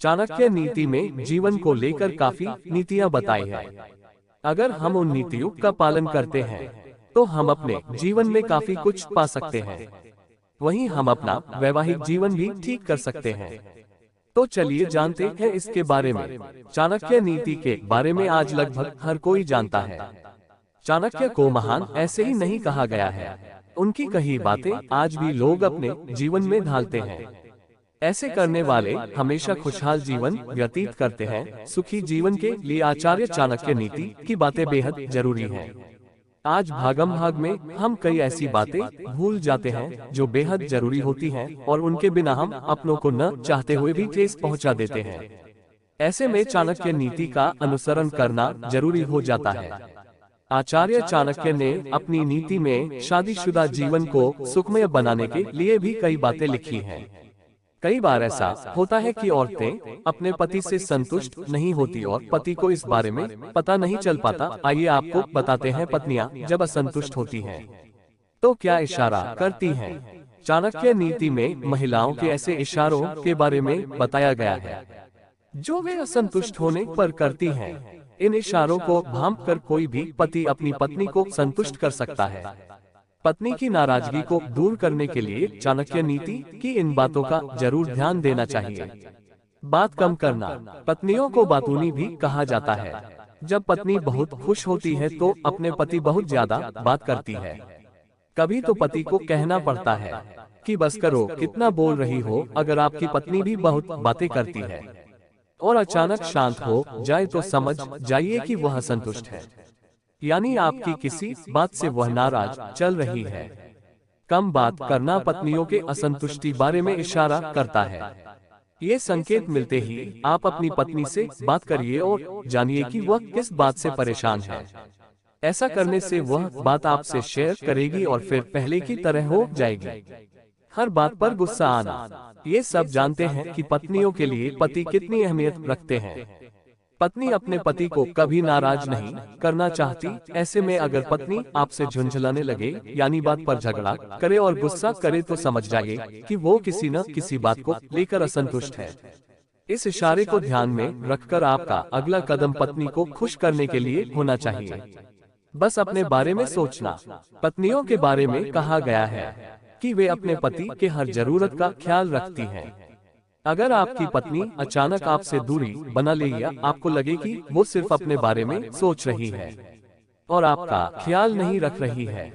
चाणक्य नीति में जीवन को लेकर काफी नीतियां बताई है। अगर हम उन नीतियों का पालन करते हैं तो हम अपने जीवन में काफी कुछ पा सकते हैं। वहीं हम अपना वैवाहिक जीवन भी ठीक कर सकते हैं। तो चलिए जानते हैं इसके बारे में। चाणक्य नीति के बारे में आज लगभग हर कोई जानता है। चाणक्य को महान ऐसे ही नहीं कहा गया है। उनकी कही बातें आज भी लोग अपने जीवन में ढालते हैं। ऐसे करने वाले हमेशा खुशहाल जीवन व्यतीत करते हैं। सुखी जीवन के लिए आचार्य चाणक्य नीति की बातें बेहद जरूरी हैं। आज भागम भाग में हम कई ऐसी बातें भूल जाते हैं जो बेहद जरूरी होती हैं और उनके बिना हम अपनों को न चाहते हुए भी ठेस पहुंचा देते हैं। ऐसे में चाणक्य नीति का अनुसरण करना जरूरी हो जाता है। आचार्य चाणक्य ने अपनी नीति में शादीशुदा जीवन को सुखमय बनाने के लिए भी कई बातें लिखी हैं। कई बार ऐसा होता है कि औरतें अपने पति से संतुष्ट नहीं होती और पति को इस बारे में पता नहीं चल पाता। आइए आपको बताते हैं पत्नियां जब असंतुष्ट होती हैं तो क्या इशारा करती हैं। चाणक्य नीति में महिलाओं के ऐसे इशारों के बारे में बताया गया है जो वे असंतुष्ट होने पर करती हैं। इन इशारों को भांप कर कोई भी पति अपनी पत्नी को संतुष्ट कर सकता है। पत्नी की नाराजगी को दूर करने के लिए चाणक्य नीति की इन बातों का जरूर ध्यान देना चाहिए। बात कम करना। पत्नियों को बातूनी भी कहा जाता है। जब पत्नी बहुत खुश होती है तो अपने पति बहुत ज्यादा बात करती है। कभी तो पति को कहना पड़ता है कि बस करो, कितना बोल रही हो। अगर आपकी पत्नी भी बहुत बातें करती है और अचानक शांत हो जाए तो समझ जाइए कि वह असंतुष्ट है, यानी आपकी किसी बात से वह नाराज चल रही है। कम बात करना पत्नियों के असंतुष्टि बारे में इशारा करता है। ये संकेत मिलते ही आप अपनी पत्नी से बात करिए और जानिए कि वह किस बात से परेशान है। ऐसा करने से वह बात आपसे शेयर करेगी और फिर पहले की तरह हो जाएगी। हर बात पर गुस्सा आना। ये सब जानते हैं कि पत्नियों के लिए पति कितनी अहमियत रखते हैं। पत्नी अपने पति को कभी नाराज नहीं करना चाहती। ऐसे में अगर पत्नी आपसे झुंझलाने लगे यानी बात पर झगड़ा करे और गुस्सा करे तो समझ जाइए कि वो किसी न किसी बात को लेकर असंतुष्ट है। इस इशारे को ध्यान में रखकर आपका अगला कदम पत्नी को खुश करने के लिए होना चाहिए। बस अपने बारे में सोचना। पत्नियों के बारे में कहा गया है कि वे अपने पति के हर जरूरत का ख्याल रखती हैं। अगर आपकी पत्नी अचानक आपसे दूरी बना ले या आपको लगे कि वो सिर्फ अपने बारे में सोच रही है और आपका ख्याल नहीं रख रही है,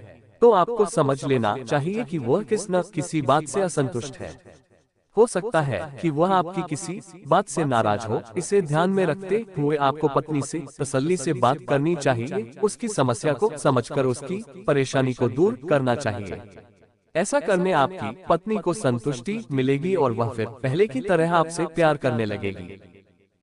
तो आपको समझ लेना चाहिए कि वह किस न किसी बात से असंतुष्ट है। हो सकता है कि वह आपकी किसी बात से नाराज हो। इसे ध्यान में रखते हुए आपको पत्नी से तसल्ली से बात करनी चाहिए। उसकी समस्या को समझकर उसकी परेशानी को दूर करना चाहिए। ऐसा करने आपकी पत्नी को संतुष्टि मिलेगी और वह फिर पहले की तरह आपसे प्यार करने लगेगी।